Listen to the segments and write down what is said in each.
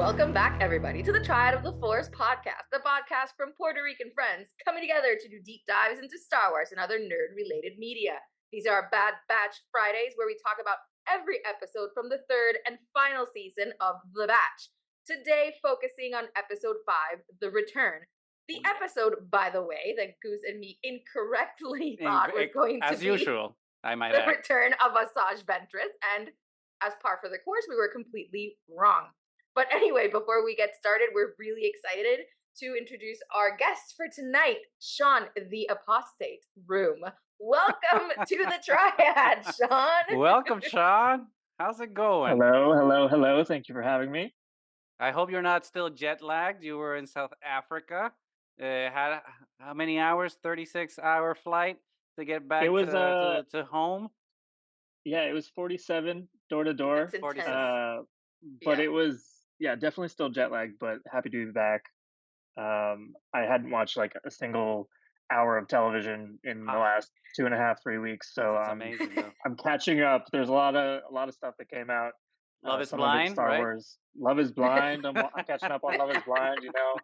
Welcome back, everybody, to the Triad of the Force podcast, the podcast from Puerto Rican friends coming together to do deep dives into Star Wars and other nerd-related media. These are our Bad Batch Fridays, where we talk about every episode from the third and final season of The Batch. Today, focusing on episode 5, The Return. The episode, by the way, that Goose and me incorrectly thought was going to As be usual, I might the add. return of Asajj Ventress, and as par for the course, we were completely wrong. But anyway, before we get started, we're really excited to introduce our guest for tonight, Sean, the Apostate, Roome. Welcome to the Triad, Sean. Welcome, Sean. How's it going? Hello. Thank you for having me. I hope you're not still jet lagged. You were in South Africa. Had how many hours? 36-hour flight to get back It was to home. Yeah, it was 47 door to door. That's intense. But Yeah. it was definitely still jet lagged, but happy to be back. I hadn't watched like a single hour of television in the last 2.5, 3 weeks, so That's amazing, though. I'm catching up. There's a lot of stuff that came out. Love is some of it Blind, Star right? Wars. Love is Blind. I'm catching up on Love is Blind. You know,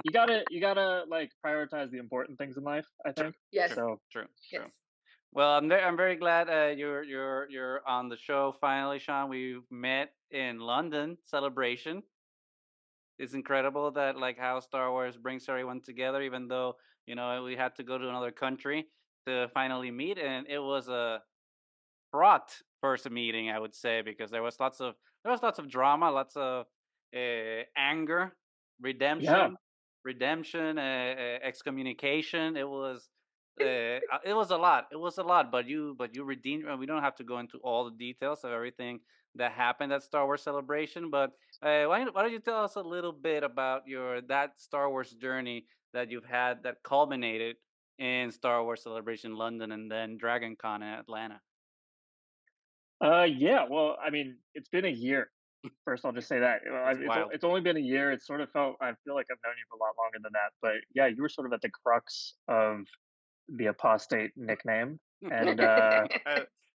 you gotta like prioritize the important things in life, I think. Yes. So True. Yes. Well, I'm very glad you're on the show finally, Sean. We met in London Celebration. It's incredible that like how Star Wars brings everyone together, even though we had to go to another country to finally meet, and it was a fraught first meeting, I would say, because there was lots of drama, lots of anger, yeah, redemption, excommunication. It was a lot. It was a lot, but you redeemed. We don't have to go into all the details of everything that happened at Star Wars Celebration, but why don't you tell us a little bit about that Star Wars journey that you've had that culminated in Star Wars Celebration London and then Dragon Con in Atlanta? yeah. Well, I mean, it's been a year. First, I'll just say that. It's wild. It's only been a year. It sort of felt. I feel like I've known you for a lot longer than that. But yeah, you were sort of at the crux of the Apostate nickname, and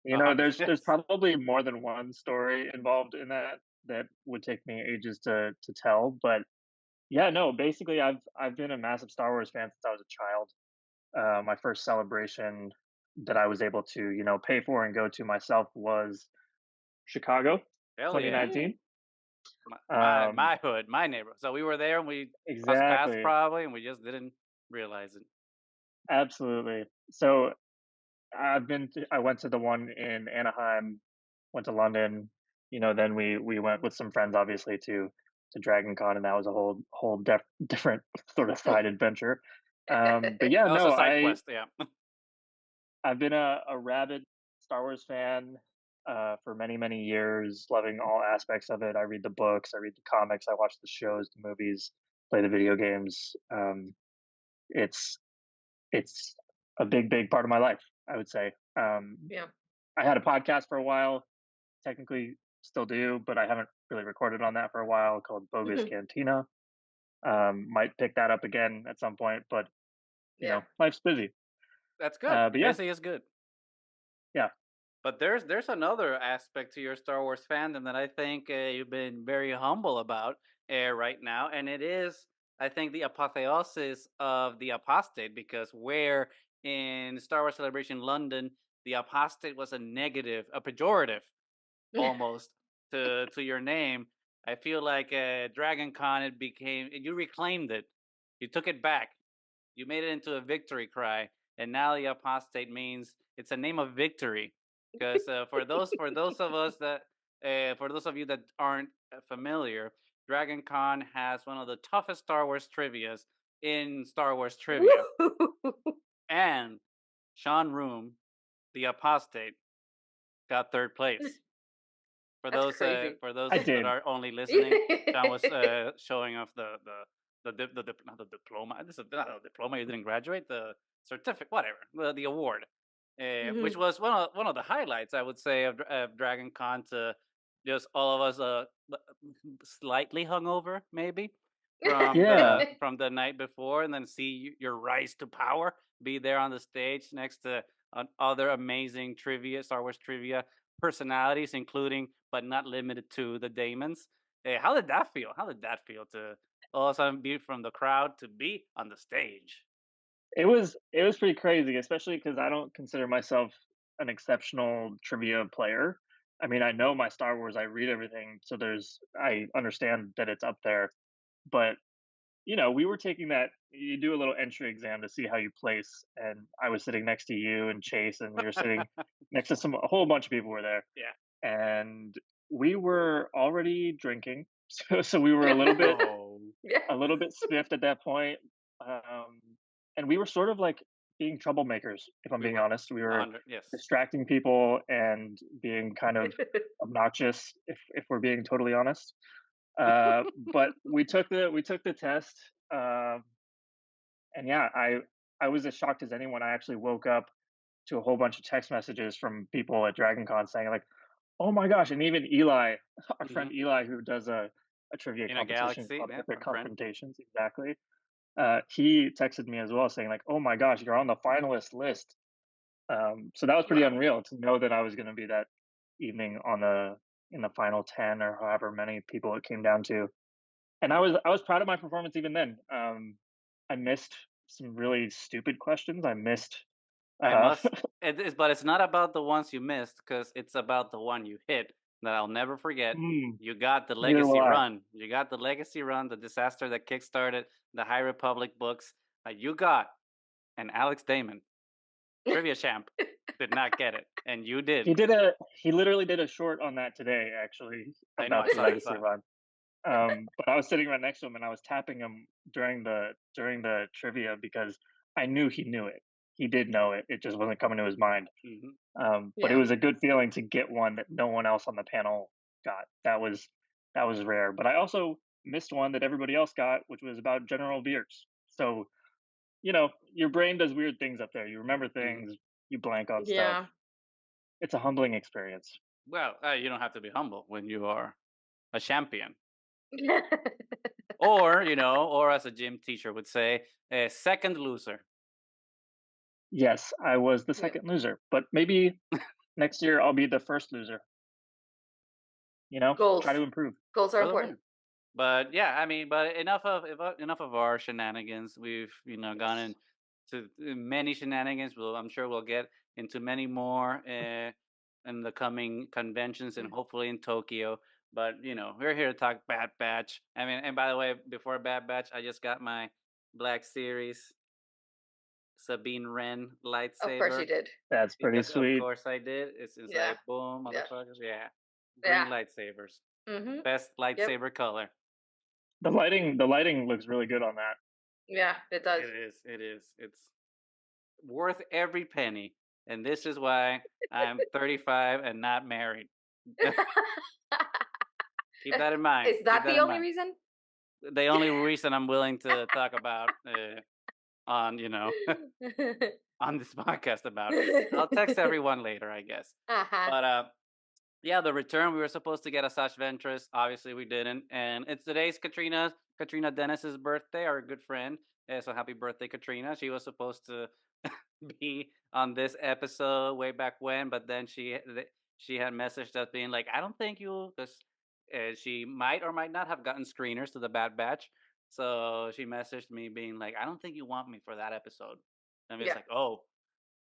Yes. there's probably more than one story involved in that would take me ages to tell. But yeah, no. Basically, I've been a massive Star Wars fan since I was a child. My first celebration that I was able to pay for and go to myself was Chicago, Hell yeah. 2019. My hood, my neighborhood. So we were there and we crossed paths Exactly. probably, and we just didn't realize it. Absolutely. So I went to the one in Anaheim, went to London, then we went with some friends obviously to Dragon Con, and that was a whole different sort of side adventure. But yeah, That was a no, side quest, yeah. I've been a rabid Star Wars fan for many, many years, loving all aspects of it. I read the books, I read the comics, I watch the shows, the movies, play the video games. It's it's a big part of my life, I would say. Yeah. I had a podcast for a while, technically still do, but I haven't really recorded on that for a while, called Boga's Cantina. Might pick that up again at some point, but Yeah. life's busy. That's good. But yeah, Busy is good. yeah. But there's another aspect to your Star Wars fandom that I think you've been very humble about right now, and it is, I think, the apotheosis of the apostate, because where in Star Wars Celebration London, the apostate was a negative, a pejorative almost to your name. I feel like Dragon Con, you reclaimed it, you took it back, you made it into a victory cry, and now the apostate means it's a name of victory. Because for those of you that aren't familiar, Dragon Con has one of the toughest Star Wars trivias in Star Wars trivia, and Sean Roome, the apostate, got third place. For That's those crazy. I that did. are only listening, Sean was showing off not the diploma. This is not a diploma. You didn't graduate. The certificate, whatever, the award, which was one of the highlights, I would say, of Dragon Con, to just all of us slightly hungover, maybe from Yeah. the night before, and then see your rise to power, be there on the stage next to other amazing trivia, Star Wars trivia personalities, including but not limited to the Damons. How did that feel? How did that feel to all of a sudden be from the crowd to be on the stage? It was pretty crazy, especially because I don't consider myself an exceptional trivia player. I mean, I know my Star Wars, I read everything, so I understand that it's up there, but we were taking that you do a little entry exam to see how you place, and I was sitting next to you and Chase, and we were sitting next to a whole bunch of people were there, Yeah. and we were already drinking, so we were a little bit Oh, Yeah. spiffed at that point, um, and we were sort of like being troublemakers, if I'm we being were honest. We were 100. Yes. distracting people and being kind of obnoxious, if we're being totally honest. But we took the test, um, and yeah, I was as shocked as anyone. I actually woke up to a whole bunch of text messages from people at DragonCon saying like, "Oh my gosh!" And even Eli, our friend Hmm. Eli, who does a trivia In a competition galaxy, called yeah, Epic our friend. Confrontations, exactly. He texted me as well saying like, "Oh my gosh, you're on the finalist list." So that was pretty Wow. unreal to know that I was going to be that evening on the in the final 10 or however many people it came down to. And I was proud of my performance even then. I missed some really stupid questions. I missed I uh must. It is, but it's not about the ones you missed because it's about the one you hit that I'll never forget. mm, You got the neither will legacy I. run. You got the legacy run, the disaster that kickstarted the High Republic books. You got, and Alex Damon, trivia champ, did not get it, and you did. He literally did a short on that today actually I know. about I the saw it. I legacy saw it. run. But I was sitting right next to him and I was tapping him during the trivia because I knew he knew it. He did know it. It just wasn't coming to his mind. Hmm. But it Yeah. was a good feeling to get one that no one else on the panel got. That was rare. But I also missed one that everybody else got, which was about General Beers. So your brain does weird things up there. You remember Hmm. things, you blank on stuff. Yeah. It's a humbling experience. Well, you don't have to be humble when you are a champion, or or as a gym teacher would say, a second loser. Yes, I was the Yeah. second loser, but maybe next year I'll be the first loser. Try Goals. to improve. Goals are For the important. win. But yeah, I mean, but enough of our shenanigans. We've gone into many shenanigans. I'm sure we'll get into many more in the coming conventions and Mm. hopefully in Tokyo. But we're here to talk Bad Batch. I mean, and by the way, before Bad Batch, I just got my Black Series Sabine Wren Of course you lightsaber did. That's pretty because of sweet. course I did. It's Yeah. like boom, Yeah. motherfuckers. Yeah, green Yeah. lightsabers, Mhm. best Yep. lightsaber color. The lighting looks really good on that. Yeah, it does. It is. It is. It's worth every penny. And this is why I'm 35 and not married. Keep that in mind. Is Keep that that the in only mind. reason? The only reason I'm willing to talk about on on this podcast about it. I'll text everyone later, I guess. Uh-huh. But yeah, the return we were supposed to get a Sash Ventress. Obviously, we didn't, and it's today's Katrina Dennis's birthday. Our good friend. So happy birthday, Katrina! She was supposed to be on this episode way back when, but then she had messaged us being like, "I don't think you," because she might or might not have gotten screeners to the Bad Batch. So she messaged me being like, "I don't think you want me for that episode." I'm just Yeah. like, "Oh,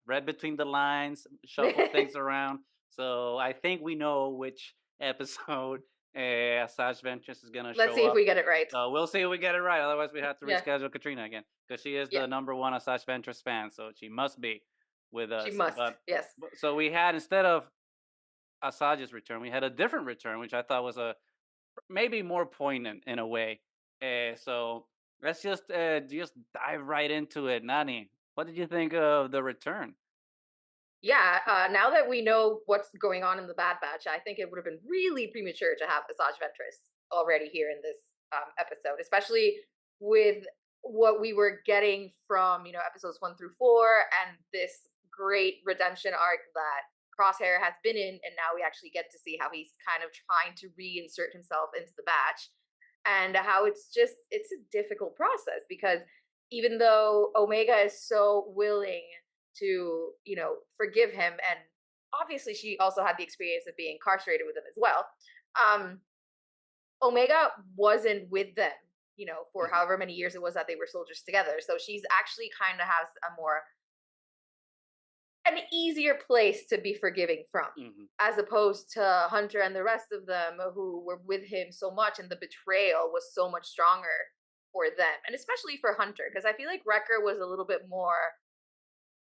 read between the lines, shuffle things around." So I think we know which episode Sash Ventress is gonna Let's show see if up. we get it right. So we'll see if we get it right. Otherwise, we have to Yeah. reschedule Katrina again because she is Yeah. the number one Sash Ventress fan. So she must be with She us. must. Yes. So we had, instead of Asaj's return, we had a different return, which I thought was a maybe more poignant in a way. So let's just dive right into it. Nani, what did you think of the return? Yeah, now that we know what's going on in the Bad Batch, I think it would have been really premature to have Asajj Ventress already here in this episode, especially with what we were getting from episodes 1 through 4 and this great redemption arc that Crosshair has been in, and now we actually get to see how he's kind of trying to reinsert himself into the Batch, and how it's a difficult process because even though Omega is so willing to forgive him, and obviously she also had the experience of being incarcerated with him as well, um Omega wasn't with them, for Mhm. however many years it was that they were soldiers together. So she's actually kind of has an easier place to be forgiving from, Mhm. as opposed to Hunter and the rest of them who were with him so much, and the betrayal was so much stronger for them, and especially for Hunter, because I feel like Wrecker was a little bit more.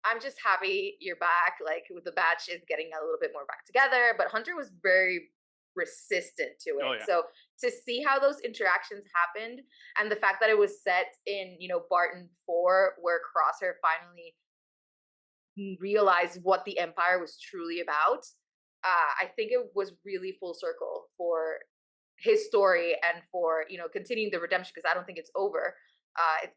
I'm just happy you're back. Like with the batch is getting a little bit more back together, but Hunter was very resistant to Oh, it. yeah. So to see how those interactions happened, and the fact that it was set in, Barton 4, where Crosshair finally realized what the Empire was truly about, I think it was really full circle for his story and for, continuing the redemption, because I don't think it's over. It's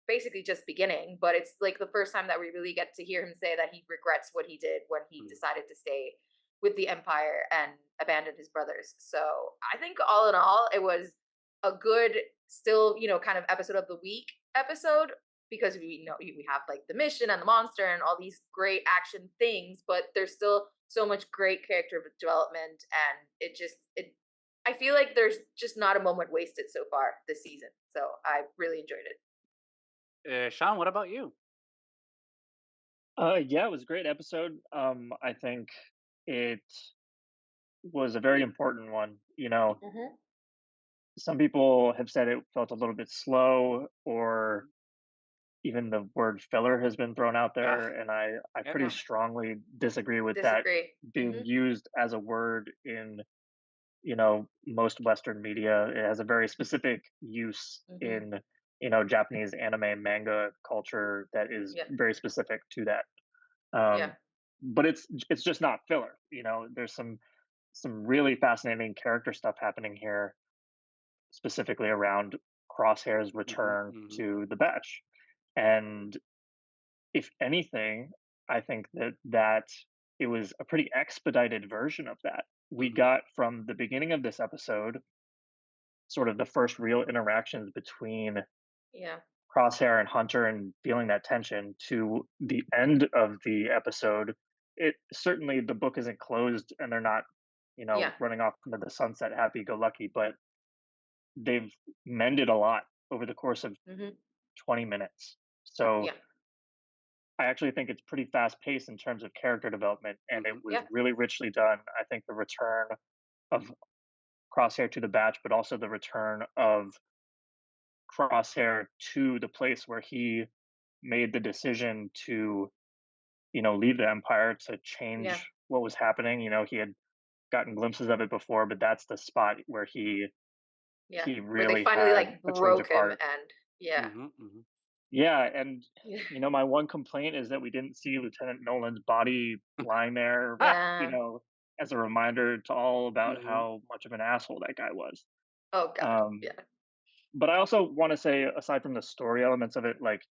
basically just beginning, but it's like the first time that we really get to hear him say that he regrets what he did when he Mhm. decided to stay with the Empire and abandon his brothers. So I think all in all, it was a good, still, kind of episode of the week episode, because we know we have like the mission and the monster and all these great action things, but there's still so much great character development, and it I feel like there's just not a moment wasted so far this season. So I really enjoyed it. Sean, what about you? Yeah, it was a great episode. I think it was a very important one. Mm-hmm. Some people have said it felt a little bit slow, or even the word filler has been thrown out Ah, there, and I pretty yeah. strongly disagree with that Disagree. being Mm-hmm. used as a word in most Western media. It has a very specific use Mm-hmm. in Japanese anime and manga culture that is Yeah. very specific to that. Yeah. Um, but it's just not filler. There's some really fascinating character stuff happening here, specifically around Crosshair's Mhm, return mhm, to the Batch. And if anything, I think that it was a pretty expedited version of that. We mhm, got from the beginning of this episode sort of the first real interactions between Yeah. Crosshair and Hunter and feeling that tension to the end of the episode. It certainly, the book isn't closed and they're not, Yeah. running off into the sunset happy go lucky, but they've mended a lot over the course of Mm-hmm. 20 minutes. So Yeah. I actually think it's pretty fast paced in terms of character development, and it mhm, was Yeah. really richly done. I think the return of Crosshair to the Batch, but also the return of Crosshair to the place where he made the decision to, leave the Empire to Yeah. change what was happening. He had gotten glimpses of it before, but that's the spot where he Yeah. he Where they really finally had like a change broke of him, heart. and yeah. mhm, mhm. Yeah, and Yeah. my one complaint is that we didn't see Lieutenant Nolan's body lying there, Ah, you Yeah. know, as a reminder to all about mhm, how much of an asshole that guy was. Oh God. Um, Yeah. but I also want to say, aside from the story elements of it, like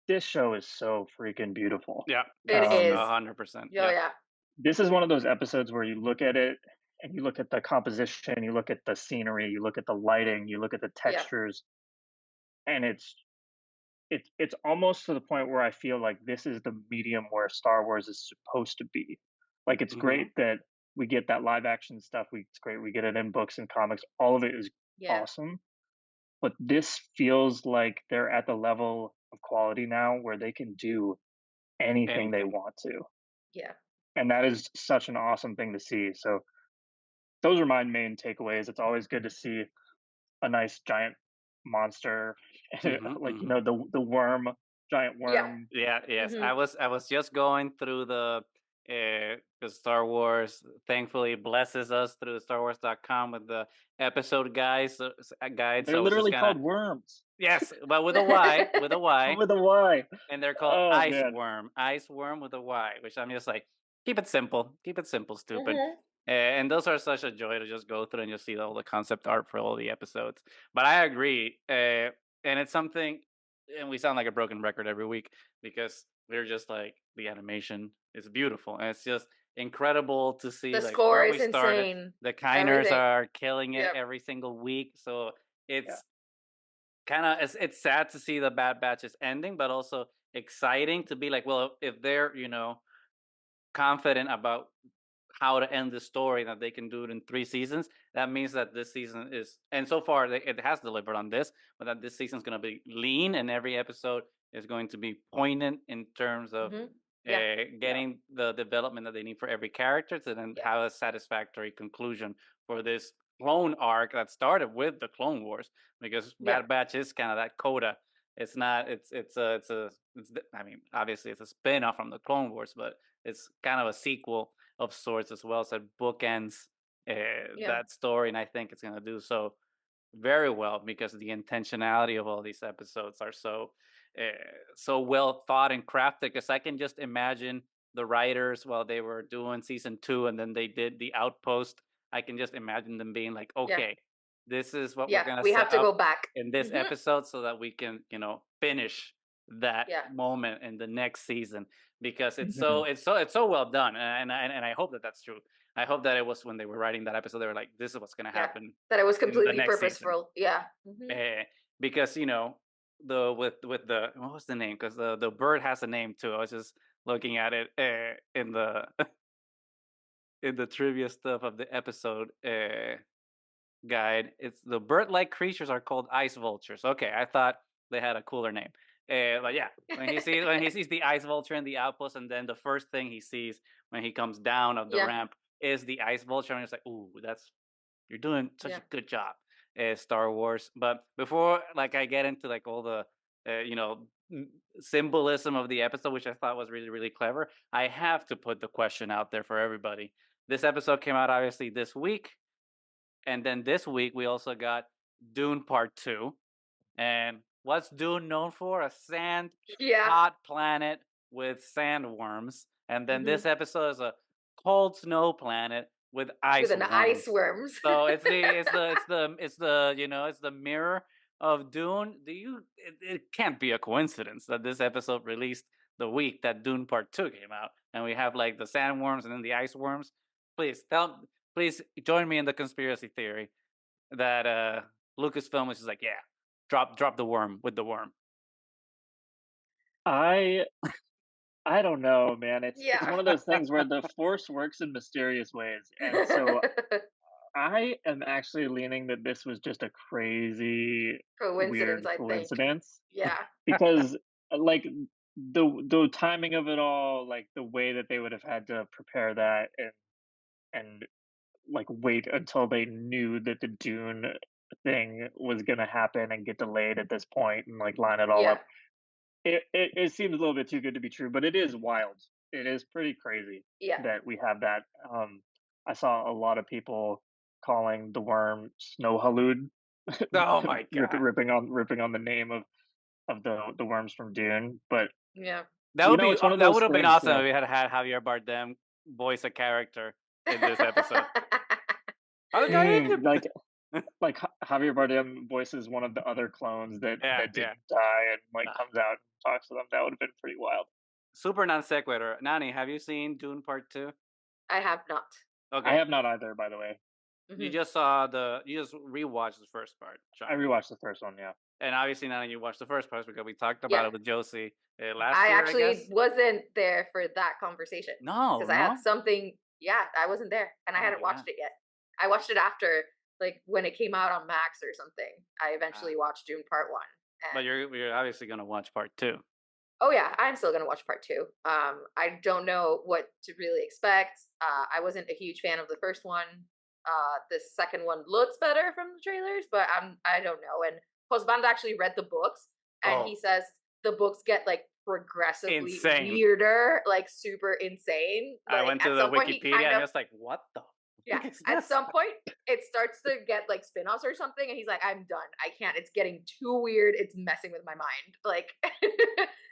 this show is so freaking beautiful. yeah, It yes, is. 100%, Oh yeah, yeah. This is one of those episodes where you look at it and you look at the composition, you look at the scenery, you look at the lighting, you look at the Yeah. textures, and it's almost to the point where I feel like this is the medium where Star Wars is supposed to be. Like it's mhm, great that we get that live action stuff. It's great we get it in books and comics. All of it is Yeah. awesome. But this feels like they're at the level of quality now where they can do anything they anything. want to. Yeah. And that is such an awesome thing to see. So those are my main takeaways. It's always good to see a nice giant monster, Mhm, like mhm. the worm, giant Yeah. worm. Yeah, yes. Mm-hmm. I was just going through the Star Wars thankfully blesses us through StarWars.com with the episode guide. So They're I was just literally gonna called worms yes, but with a Y, with a Y, with a Y. and they're called Oh man, ice worm with a Y, which I'm just like keep it simple, stupid. Mm-hmm. And those are such a joy to just go through and just see all the concept art for all the episodes. But I agree, and it's something, and we sound like a broken record every week because we're just like the animation is beautiful, and it's just incredible to see The like score where we is started. insane. The Kiners Everything. are killing it Yep. every single week, so yeah, it's kind of it's sad to see the Bad Batches ending, but also exciting to be like, well, if they're confident about how to end the story, that they can do it in 3 seasons. That means that this season is, and so far it has delivered on this, but that this season is going to be lean, and every episode is going to be poignant in terms of Hmm. Yeah. getting the development that they need for every character, to then Yeah. have a satisfactory conclusion for this clone arc that started with the Clone Wars, because Yeah. Bad Batch is kind of that coda. It's not. I mean, obviously it's a spin-off from the Clone Wars, but it's kind of a sequel of sorts as well. So it bookends Yeah. that story, and I think it's going to do so very well, because the intentionality of all these episodes are uh, so well thought and crafted. Because I can just imagine the writers, while they were doing season 2 and then they did the Outpost, I can just imagine them being like, Yeah. okay, this is what we're Yeah. gonna We set have to up go back. in this Hmm. episode, so that we can, finish that Yeah. moment in the next season, because Mhm. it's so well done, and I hope that that's true. I hope that it was, when they were writing that episode, they were like, this is what's gonna Yeah. happen That it was in the completely next season. purposeful. Yeah. Hmm. Because the with the, what was the name? Because the bird has a name too. I was just looking at it in the in the trivia stuff of the episode guide. It's the bird-like creatures are called ice vultures. Okay, I thought they had a cooler name. But yeah, when he sees the ice vulture in the outpost, and then the first thing he sees when he comes down of the Yeah. ramp is the ice vulture, and it's like, ooh, that's you're doing such Yeah. a good job, Star Wars. But before, like, I get into like all the symbolism of the episode, which I thought was really really clever, I have to put the question out there for everybody. This episode came out obviously this week, and then this week we also got Dune Part 2. And what's Dune known for? A sand Yeah. hot planet with sandworms. And then Hmm. this episode is a cold snow planet with With ice an ice worms. worms. So it's the mirror of Dune. It can't be a coincidence that this episode released the week that Dune Part 2 came out, and we have like the sandworms and then the ice worms. Please please join me in the conspiracy theory that Lucasfilm was just like, yeah, drop the worm with the worm. I I don't know, man. It's Yeah. one of those things where the force works in mysterious ways, and so I am actually leaning that this was just a crazy, Coincidence, weird I think. coincidence Yeah. because, like, the timing of it all, like the way that they would have had to prepare that and like wait until they knew that the Dune thing was gonna happen and get delayed at this point and like line it all Yeah. up. It seems a little bit too good to be true, but it is wild. It is pretty crazy Yeah. that we have that. I saw a lot of people calling the worm Snow Halud, Oh my god, ripping on the name of the worms from Dune. But Yeah. it's one of that those would have been things awesome if that we had Javier Bardem voice a character in this episode. How's it going? like Javier Bardem voices one of the other clones Yeah, that yeah. didn't die and like Uh, comes out and talks to them. That would have been pretty wild. Super non sequitur. Nani, have you seen Dune Part 2? I have not. I Okay, have not either, by the way. Hmm. you just rewatched the first part, I Sean. rewatched the first one. Yeah. And obviously, Nani, you watched the first part because we talked about Yeah. it with Josie last I year, I actually guess. wasn't there for that conversation No, because I had no. something. Yeah, I wasn't there, and I Oh hadn't yeah. watched it yet. I watched it after, like when it came out on Max or something. I Ah. eventually watched Dune Part One, But and you're obviously gonna watch Part 2. oh yeah, I'm still gonna watch Part Two. I don't know what to really expect. I wasn't a huge fan of the first one. The second one looks better from the trailers, but I don't know. And Husband actually read the books, and he Oh, says the books get like progressively insane. weirder, like super insane. I Like went to at the some point, he Wikipedia kind and of just like, what the yeah. fuck is At this? some point, it starts to get like spin-offs or something, and he's like, "I'm done. I can't. It's getting too weird. It's messing with my mind." Like,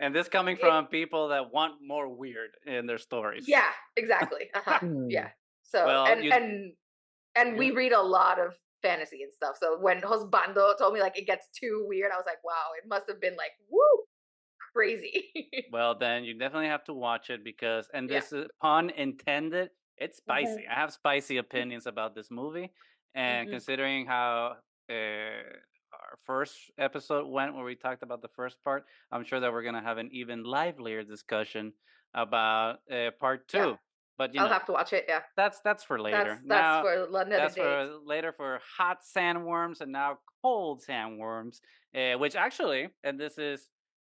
And this coming it, from people that want more weird in their stories. yeah, exactly. Hmm. Yeah. So Well, and yeah. we read a lot of fantasy and stuff. So when Hosbando told me like it gets too weird, I was like, wow, it must have been like woo crazy. Well, then you definitely have to watch it, because, and Yeah. this is pun intended, it's Hmm. spicy. I have spicy opinions about this movie, and Hmm. considering how our first episode went, where we talked about the first part, I'm sure that we're gonna have an even livelier discussion about part Yeah. two. But I'll have to watch it. Yeah, that's for later. that's Now for another that's date. for later for hot sandworms and now cold sandworms, which actually, and this is,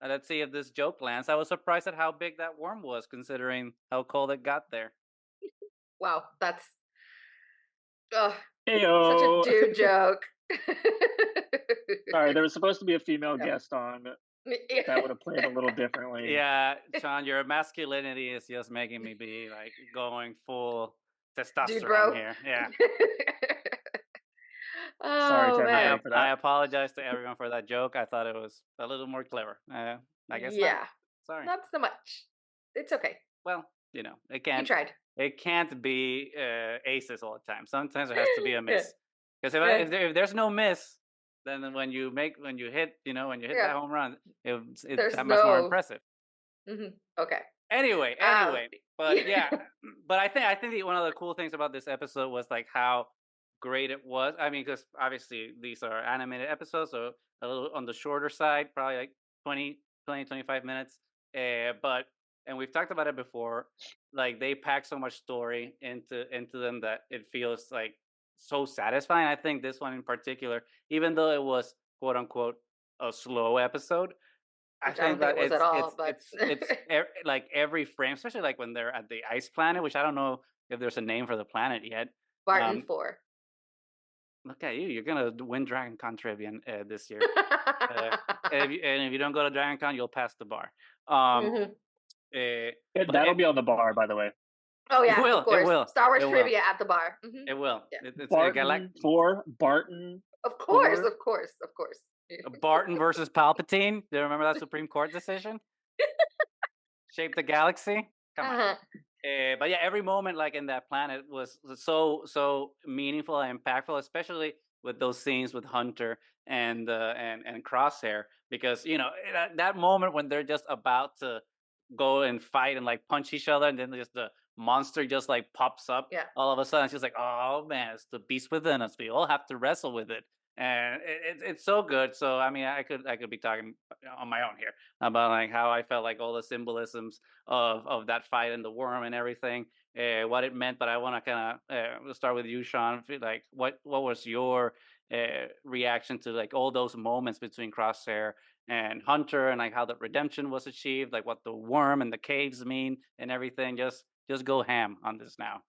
let's see if this joke lands. I was surprised at how big that worm was, considering how cold it got there. Wow, that's ugh, such a Heyo. dude joke. Sorry, there was supposed to be a female Yep. guest on. That Yeah. would have played a little differently. Yeah, Sean, your masculinity is just making me be like going full Dude, testosterone bro. here. Yeah. Sorry to Oh everybody man. for I that. apologize to everyone for that joke. I thought it was a little more clever. I guess not. Yeah. Sorry. Not so much. It's okay. Well, it You tried. can't be aces all the time. Sometimes there has to be a Yeah. miss. Because if, I- Yeah. if there's no miss, then when you hit Yeah. that home run, it's There's that much more no. impressive. Okay. Um. Anyway, but Yeah. yeah, but I think one of the cool things about this episode was like how great it was. I mean, because obviously these are animated episodes, so a little on the shorter side, probably like 25 minutes. But and we've talked about it before, like they pack so much story into them that it feels like so satisfying. I think this one in particular, even though it was quote unquote a slow episode, I Which I don't think think that it was at all, but like every frame, especially like when they're at the ice planet, which I don't know if there's a name for the planet yet. Barton Um, 4. Look at you! You're gonna win Dragon Con trivia this year. Uh, and if you don't go to Dragon Con, you'll pass the bar. Um, Mhm. uh, but That'll be on the bar, by the way. Oh it yeah, of will, it course. will, Star Wars it will, trivia at the bar. it will. Yeah. It's a Barton 4, Barton Of course, 4. of course, of course. Barton versus Palpatine. Do you remember that Supreme Court decision? Shape the galaxy. Come on. Uh-huh. But yeah, every moment like in that planet was so meaningful and impactful, especially with those scenes with Hunter and Crosshair, because that moment when they're just about to go and fight and like punch each other, and then just the monster just like pops up Yeah. all of a sudden. It's just like, oh man, it's the beast within us. We all have to wrestle with it, and it's so good. So I mean, I could be talking on my own here about like how I felt like all the symbolisms of that fight and the worm and everything, what it meant. But I want to kind of start with you, Sean. Like, what was your reaction to like all those moments between Crosshair and Hunter, and like how the redemption was achieved, like what the worm and the caves mean and everything. Just go ham on this now.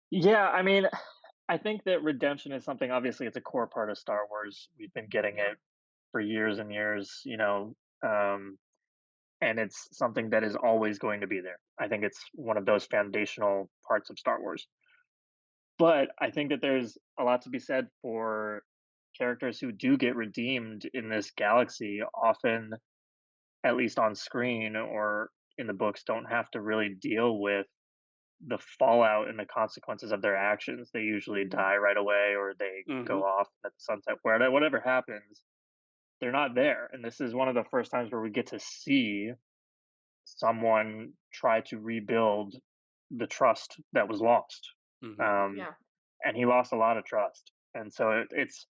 Yeah, I mean, I think that redemption is something, obviously, it's a core part of Star Wars. We've been getting Yeah. it for years and years, um, and it's something that is always going to be there. I think it's one of those foundational parts of Star Wars. But I think that there's a lot to be said for characters who do get redeemed in this galaxy, often, at least on screen or in the books, don't have to really deal with the fallout and the consequences of their actions. They usually die right away or they go Hmm. off at the sunset. Whatever happens, they're not there. And this is one of the first times where we get to see someone try to rebuild the trust that was lost. Hmm. Um, Yeah. and he lost a lot of trust. And so it's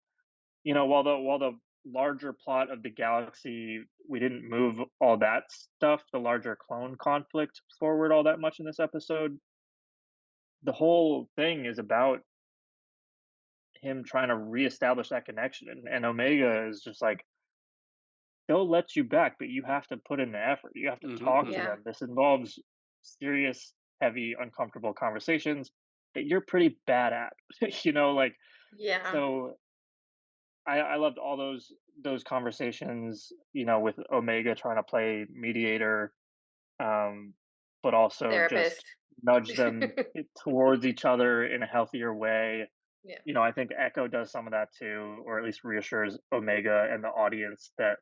while the larger plot of the galaxy, we didn't move all that stuff, the larger clone conflict forward all that much in this episode. The whole thing is about him trying to reestablish that connection, and Omega is just like, they'll let you back, but you have to put in the effort. You have to Hmm. talk to Hmm. Yeah. them. This involves serious, heavy, uncomfortable conversations that you're pretty bad at. Like, Yeah. so I loved all those conversations, with Omega trying to play mediator, um, but also just Therapist. nudge them towards each other in a healthier way. Yeah. I think Echo does some of that too, or at least reassures Omega and the audience that,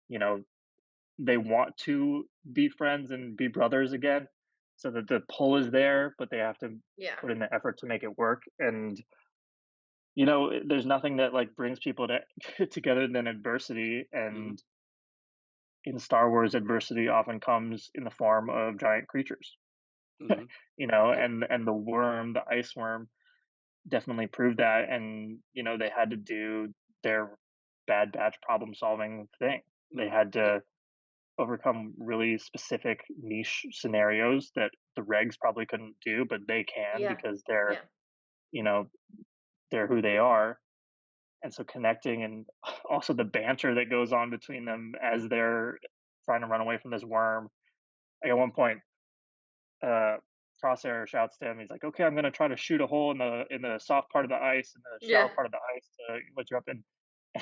you know, they want to be friends and be brothers again, so that the pull is there, but they have to Yeah. put in the effort to make it work. And there's nothing that like brings people together than adversity. Hmm. And in Star Wars, adversity often comes in the form of giant creatures. Hmm. Yep. And the worm, the ice worm, definitely proved that. And they had to do their Bad Batch problem solving thing. They Hmm. had Yeah. to overcome really specific niche scenarios that the regs probably couldn't do, but they can Yeah. because they're, Yeah. you know, they're who they are. And so connecting and also the banter that goes on between them as they're trying to run away from this worm. Like at one point, uh, Crosshair shouts to him, he's like, "Okay, I'm gonna try to shoot a hole in the soft part of the ice and the shallow Yeah. part of the ice to let you up in."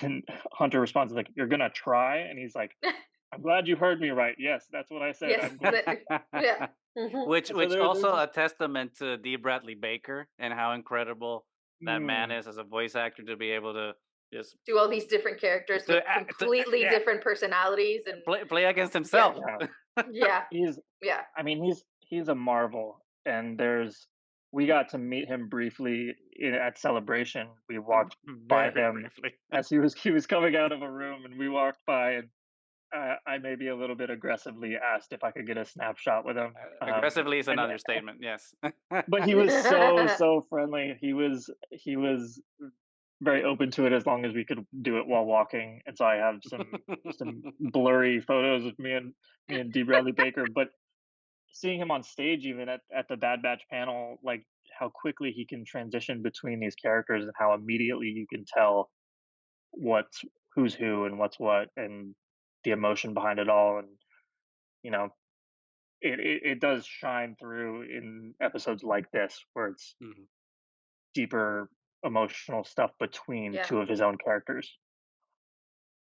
And Hunter responds like, "You're gonna try?" And he's like, "I'm glad you heard me right. Yes, that's what I said. Yes. I'm going to." Yeah. Hmm. which And so there's also this a testament to D. Bradley Baker and how incredible that man mm, is as a voice actor to be able to just Do all these different characters with completely yeah, different personalities and play against yeah. himself. yeah. Yeah. He's Yeah. I mean, he's a marvel, and there's we got to meet him briefly at Celebration. We walked by Very him briefly. as he was coming out of a room, and we walked by, and I maybe a little bit aggressively asked if I could get a snapshot with him. Aggressively is an And understatement. Yes. but he was so friendly. He was very open to it as long as we could do it while walking. And so I have some blurry photos of me and D. Bradley Baker, but seeing him on stage even at the Bad Batch panel, like how quickly he can transition between these characters and how immediately you can tell what's who's who and what's what and the emotion behind it all. And you know, it does shine through in episodes like this where it's Mhm. deeper emotional stuff between Yeah. two of his own characters.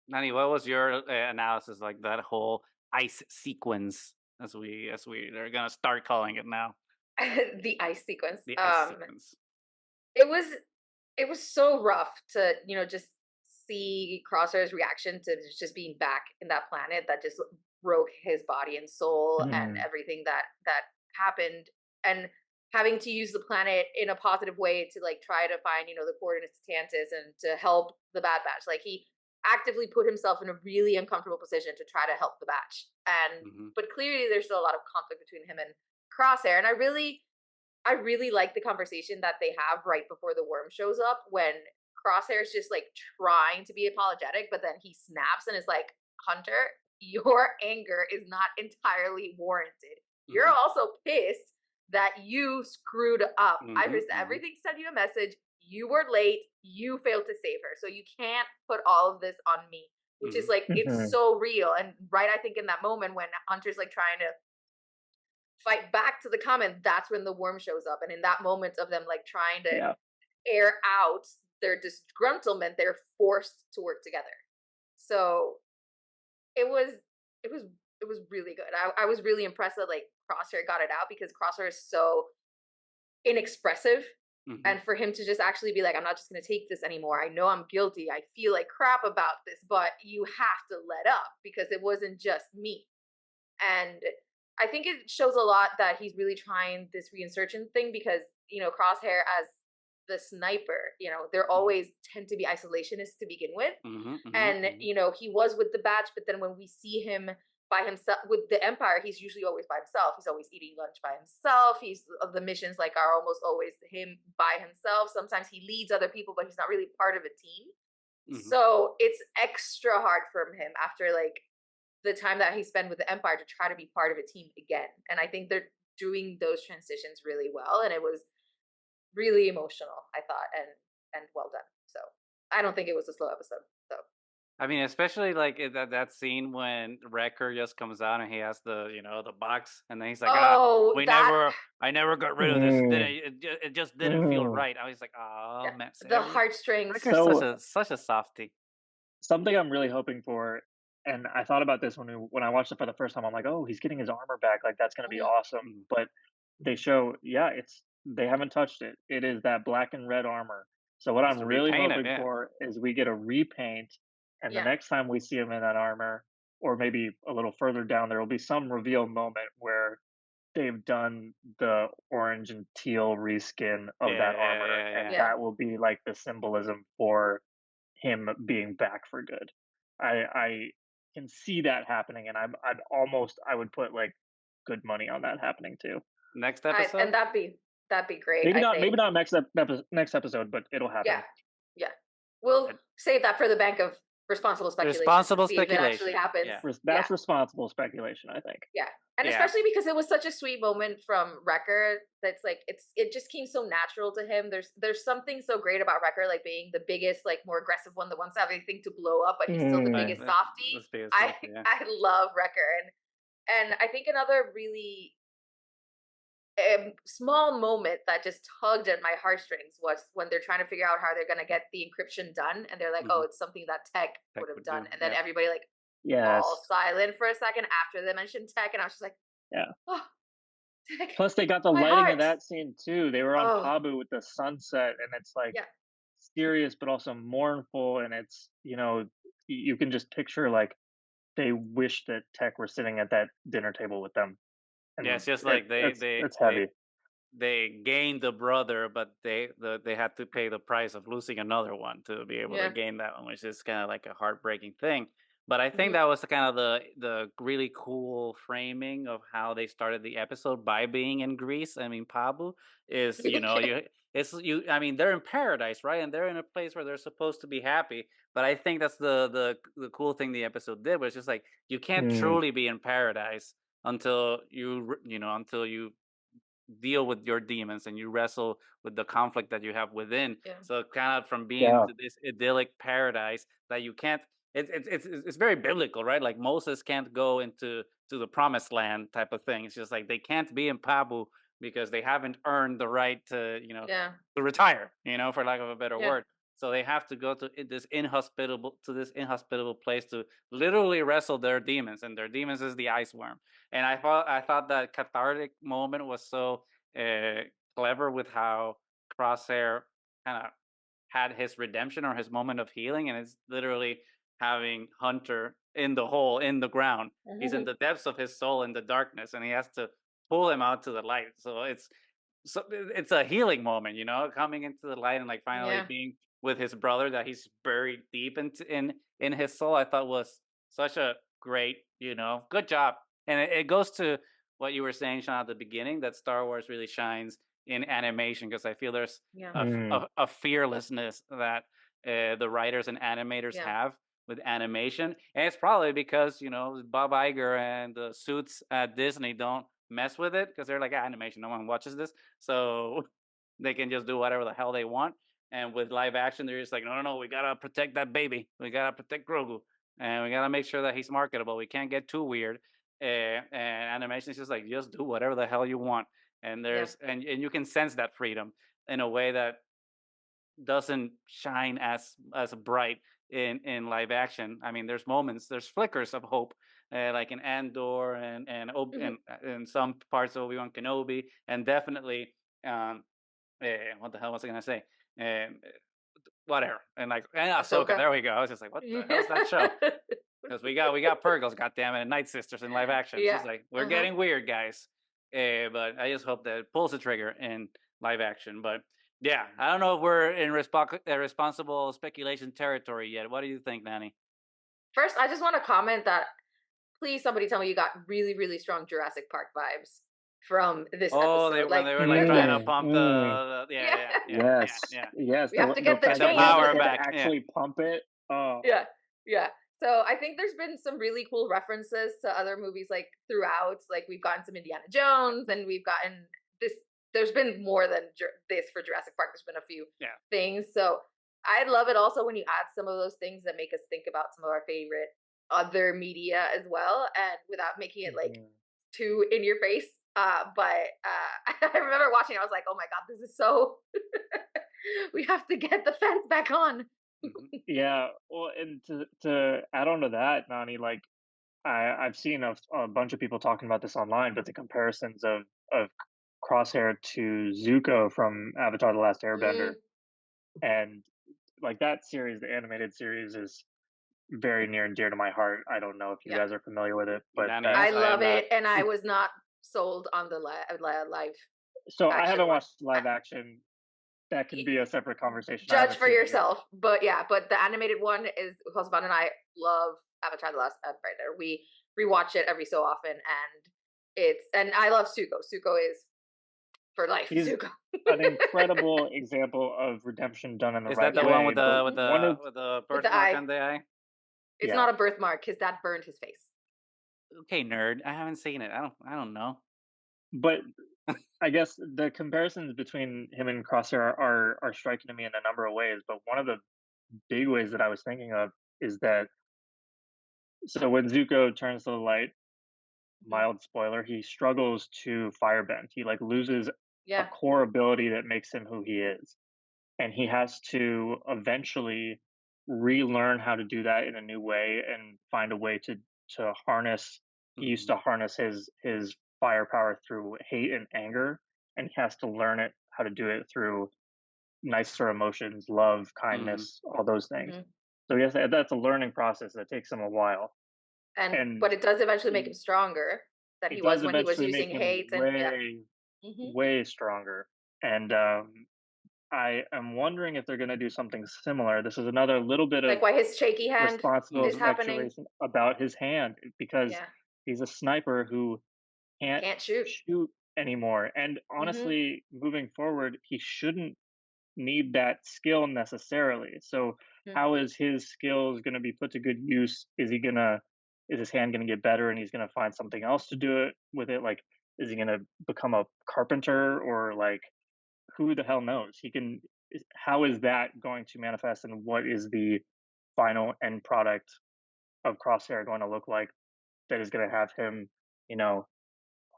Nani, what was your analysis like that whole ice sequence as we are gonna start calling it now? The ice sequence. The ice sequence. It was it was so rough to, just see Crosshair's reaction to just being back in that planet that just broke his body and soul and Mhm. everything that happened, and having to use the planet in a positive way to like try to find, the coordinates to Tantus and to help the Bad Batch. Like he actively put himself in a really uncomfortable position to try to help the batch. And Mhm. but clearly there's still a lot of conflict between him and Crosshair. And I really like the conversation that they have right before the worm shows up when Crosshair's just like trying to be apologetic, but then he snaps and is like, Hunter, your anger is not entirely warranted. You're Mhm. also pissed that you screwed up. I Mhm. just Mhm. everything sent you a message. You were late. You failed to save her. So you can't put all of this on me, which is Mhm. like, it's Mhm. so real. And right, I think in that moment when Hunter's like trying to fight back to the comment, that's when the worm shows up. And in that moment of them like trying to Yeah. air out their disgruntlement, they're forced to work together. So it was it was it was really good. I was really impressed that like Crosshair got it out because Crosshair is so inexpressive. Mhm. And for him to just actually be like, I'm not just gonna take this anymore. I know I'm guilty. I feel like crap about this, but you have to let up because it wasn't just me. And I think it shows a lot that he's really trying this reinsertion thing because, Crosshair as the sniper, they're Mhm. always tend to be isolationists to begin with. Mhm. Mhm. And, Mhm. he was with the batch, but then when we see him by himself with the Empire, he's usually always by himself. He's always eating lunch by himself. He's of the missions like are almost always him by himself. Sometimes he leads other people, but he's not really part of a team. Mhm. So it's extra hard for him after like the time that he spent with the Empire to try to be part of a team again. And I think they're doing those transitions really well. And it was really emotional, I thought, and well done. So I don't think it was a slow episode. So I mean, especially like that scene when Wrecker just comes out and he has the box, and then he's like, oh that I never got rid of this. Mm. It just didn't feel Mm. right. I was like, oh yeah, man, the heartstrings. Wrecker's So such a softie. something I'm really hoping for, and I thought about this when I watched it for the first time. I'm like, oh, he's getting his armor back. Like that's gonna be Mhm. awesome. Mhm. But they show, yeah, they haven't touched it. It is that black and red armor. So what Just I'm to really repaint it, hoping yeah. for is we get a repaint, and the Yeah, next time we see him in that armor, or maybe a little further down, there will be some reveal moment where they've done the orange and teal reskin of Yeah, that yeah, armor, yeah, and yeah. yeah. that will be like the symbolism for him being back for good. I can see that happening, and I would put like good money on that happening too. Next And episode. that'd be great, I Maybe think. not next episode, but it'll Yeah, happen. yeah. We'll And save that for the bank of responsible speculation to Responsible see if it actually speculation. happens. Yeah. Yeah. That's responsible speculation, I think. Yeah. And Yeah. especially because it was such a sweet moment from Wrecker that's like it just came so natural to him. There's something so great about Wrecker like being the biggest, like more aggressive one, the one to have anything to blow up, but he's still the Right. biggest softie. Let's be I yourself. Yeah. I love Wrecker and I think another really small moment that just tugged at my heartstrings was when they're trying to figure out how they're gonna get the encryption done, and they're like, "Oh, Hmm. it's something that tech Tech would have would done," do. and then Yeah. everybody like falls Yes. silent for a second after they mentioned tech, and I was just like, Yeah. "Oh, tech, Plus, they got the my lighting of heart." that scene too. They were on Oh, Pabu with the sunset, and it's like yeah, serious but also mournful, and it's you can just picture like they wish that Tech were sitting at that dinner table with them, Yeah. and It's just like it's heavy. they gained a brother, but they had to pay the price of losing another one to be able to yeah, gain that one, which is kind of like a heartbreaking thing. But I think hmm that was the kind of the really cool framing of how they started the episode by being in Greece. I mean, Pabu is yeah, I mean, they're in paradise, right? And they're in a place where they're supposed to be happy. But I think that's the cool thing the episode did was just like you can't Mm, truly be in paradise until until you deal with your demons and you wrestle with the conflict that you have within. yeah, So kind of from being yeah. to this idyllic paradise that you can't. It's very biblical, right? Like Moses can't go to the promised land type of thing. It's just like they can't be in Pabu because they haven't earned the right to yeah, to retire, for lack of a better yeah, word. So they have to go to this inhospitable place to literally wrestle their demons, and their demons is the ice worm. And I thought that cathartic moment was so uh, clever with how Crosshair kind of had his redemption or his moment of healing, and it's literally having Hunter in the hole in the ground. He's in mhm, the depths of his soul in the darkness, and he has to pull him out to the light. It's a healing moment, coming into the light and like finally yeah, being with his brother that he's buried deep in his soul. I thought was such a great, good job. And it goes to what you were saying, Sean, at the beginning, that Star Wars really shines in animation because I feel there's yeah, Mm, a fearlessness that the writers and animators yeah, have with animation, and it's probably because Bob Iger and the suits at Disney don't mess with it because they're like animation, no one watches this, so they can just do whatever the hell they want. And with live action, they're just like, no, no, no, we gotta protect that baby, we gotta protect Grogu, and we gotta make sure that he's marketable. We can't get too weird. And animation is just like just do whatever the hell you want, and yeah, you can sense that freedom in a way that doesn't shine as bright in live action. I mean, there's moments, there's flickers of hope, like in Andor mhm, and some parts of Obi-Wan Kenobi, and definitely what the hell was I gonna say? Um, Whatever, and Ahsoka. Ahsoka. There we go. I was just like, what the hell's that show? Because we got Purgles, goddamn it, and Night Sisters in live action. It's Yeah, just like we're uh-huh. getting weird, guys. But I just hope that it pulls the trigger in live action. But yeah, I don't know if we're in responsible speculation territory yet. What do you think, Nanny? First, I just wanna comment that please somebody tell me you got really, really strong Jurassic Park vibes from this Oh, episode, when like, they were like the trying to mm, pump mm. yeah, yeah, yeah, yeah, yeah, Yes, yeah. yes. we have to The get the Get fact the that they chains. power get to back. Yeah. actually pump it. Oh, Yeah, yeah. So I think there's been some really cool references to other movies like throughout. Like we've gotten some Indiana Jones, and we've gotten this. There's been more than this for Jurassic Park. There's been a few Yeah. things. So I love it also when you add some of those things that make us think about some of our favorite other media as well, and without making it like mhm. too in your face. I remember watching. I was like, "Oh my god, this is so." We have to get the fence back on. Hmm. Yeah. Well, and to add on to that, Nani, like I've seen a bunch of people talking about this online, but the comparisons of Crosshair to Zuko from Avatar: The Last Airbender, Mm, and like that series, the animated series, is very near and dear to my heart. I don't know if you yeah. guys are familiar with it, but Nanny I is. that's I am love not. it, and I was not sold on the live so I action haven't one. watched live action. That can Y- be a separate conversation. I Judge haven't for seen it yet. yourself, but yeah, but the animated one is husband and I love Avatar: The Last Airbender. We rewatch it every so often, and I love Suko. Suko is for life. He's Suko. an incredible example of redemption done in the Is that right the one with way. But the with one the of with the With the birthmark eye. on the eye? It's Yeah, not a birthmark. His dad burned his face. Okay, nerd. I haven't seen it. I don't know. but I guess the comparisons between him and Crosshair are striking to me in a number of ways. But one of the big ways that I was thinking of is that so when Zuko turns to the light, Mhm. mild spoiler, he struggles to firebend. He like loses a Yeah. core ability that makes him who he is. And he has to eventually relearn how to do that in a new way and find a way to harness. He used Mhm. to harness his firepower through hate and anger, and he has to learn it how to do it through nicer emotions, love, Mhm. kindness, all those things. Mhm. So yes, that's a learning process that takes him a while, But and it does eventually make him stronger that he it was does when he was eventually using make him hate and yeah. way, Mhm. way stronger. And I am wondering if they're going to do something similar. This is another little bit Like of why his shaky hand responsible is Mhm. happening. speculation about his hand because Yeah. he's a sniper who can't Can't shoot. shoot anymore. And Mhm. honestly, moving forward, he shouldn't need that skill necessarily. So Mm. how is his skills going to be put to good use? Is his hand going to get better and he's going to find something else to do it with it? Like, is he going to become a carpenter or like who the hell knows? How is that going to manifest and what is the final end product of Crosshair going to look like that is going to have him, you know,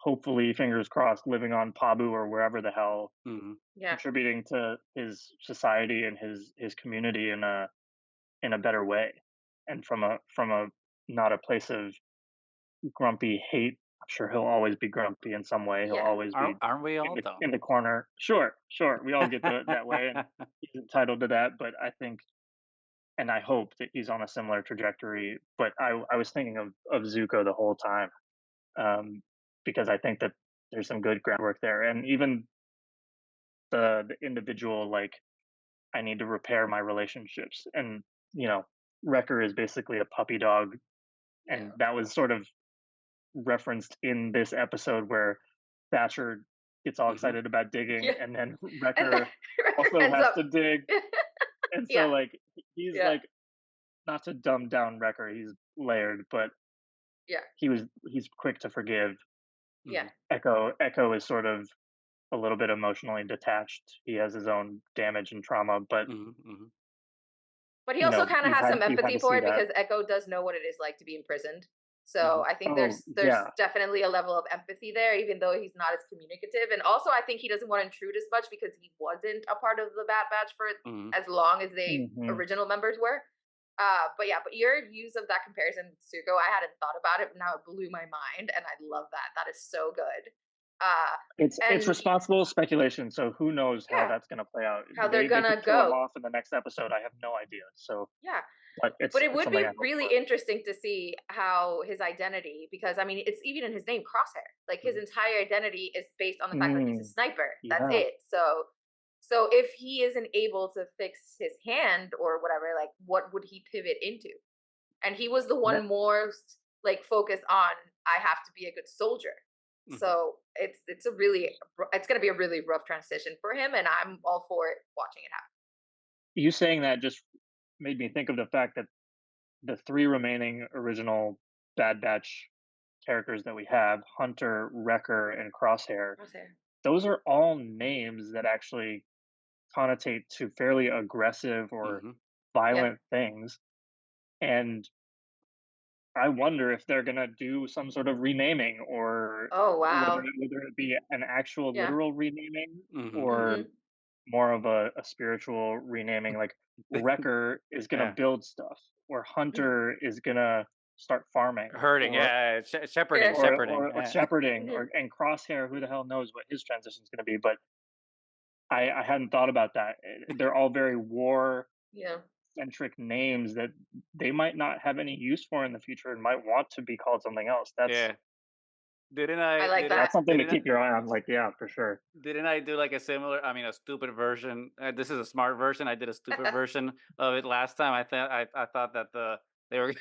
hopefully, fingers crossed, living on Pabu or wherever the hell, Mhm. Yeah. contributing to his society and his community in a better way, and from a not a place of grumpy hate. I'm sure he'll always be grumpy in some way. He'll Yeah. always be Aren't we in all though? the corner. Sure, sure, we all get that way, and he's entitled to that. But I think and I hope that he's on a similar trajectory. But I was thinking of Zuko the whole time, because I think that there's some good groundwork there, and even the individual like I need to repair my relationships, and you know, Wrecker is basically a puppy dog, and Yeah. that was sort of referenced in this episode where Thatcher gets all Mhm. excited about digging, Yeah. and then And then Wrecker Wrecker also ends has up. to dig, and so Yeah. like he's Yeah. like not to dumb down Wrecker, he's layered, but Yeah. he's quick to forgive. Yeah. Mhm. Echo is sort of a little bit emotionally detached. He has his own damage and trauma, but Mhm. Mhm. But he also kind of has some you've had empathy to for see it that. because Echo does know what it is like to be imprisoned. So Mhm. I think Oh there's yeah. definitely a level of empathy there, even though he's not as communicative. And also, I think he doesn't want to intrude as much because he wasn't a part of the Bad Batch for Mhm. as long as they Hmm. original members were. But yeah, but your use of that comparison with Suko, I hadn't thought about it, but now it blew my mind, and I love that. That is so good. Uh, It's and responsible speculation, so who knows how yeah, that's going to play out? how they're They could gonna kill him go. off in the next episode. I have no idea. So, Yeah, but but it it's would something be I hope really for. interesting to see how his identity, because I mean, it's even in his name, Crosshair. Like his Mhm. entire identity is based on the fact that he's a Mm, sniper. That's yeah. it. So if he isn't able to fix his hand or whatever, like what would he pivot into? And he was the That one most like focused on I have to be a good soldier. Mhm. So it's going to be a really rough transition for him, and I'm all for it watching it happen. you saying that just made me think of the fact that the three remaining original Bad Batch characters that we have, Hunter, Wrecker, and Crosshair, Crosshair. those are all names that actually connotate to fairly aggressive or Mhm. Yeah. violent things. And I wonder if they're gonna do some sort of renaming or Oh wow. whether it be an actual Yeah. literal renaming Mhm. or Mhm. more of a spiritual renaming. Like Wrecker is gonna Yeah. build stuff, or Hunter is gonna start farming, Hurting. Yeah. Shepherding. Yeah. Shepherding. or Yeah. shepherding, Mhm. or and Crosshair. Who the hell knows what his transition is gonna be? But I hadn't thought about that. They're all very war Yeah. centric names that they might not have any use for in the future and might want to be called something else. Yeah. Didn't I I? like that. That's something to Didn't I? keep your eye on. Like, yeah, for sure. Didn't I do like a similar? I mean, a stupid version. This is a smart version. I did a stupid version of it last time. I thought that they were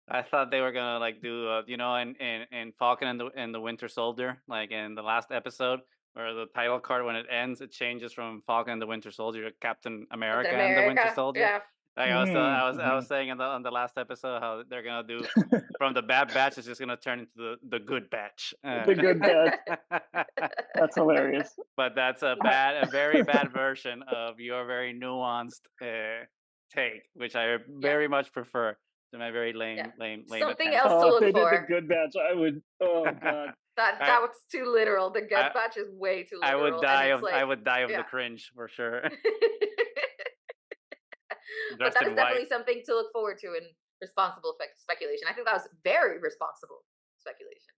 I thought they were gonna like do in Falcon and the Winter Soldier, like in the last episode where the title card when it ends it changes from Falcon and the Winter Soldier to Captain Captain America and the Winter America. Soldier. Yeah. Like Mm, I mhm. was saying on the last episode how they're gonna do from the bad batch is just gonna turn into the good batch. The good batch. That's hilarious. But that's I a very bad version of your very nuanced take, which I Yeah, very much prefer to my very yeah. lame Something attempt. else to Oh, if look they did the for. good batch, I would oh god. That I, was too literal. The gut I batch is way too literal, and it's I like, would die of the yeah. cringe for sure. But Dressed that is in white. definitely something to look forward to in responsible speculation. I think that was very responsible speculation.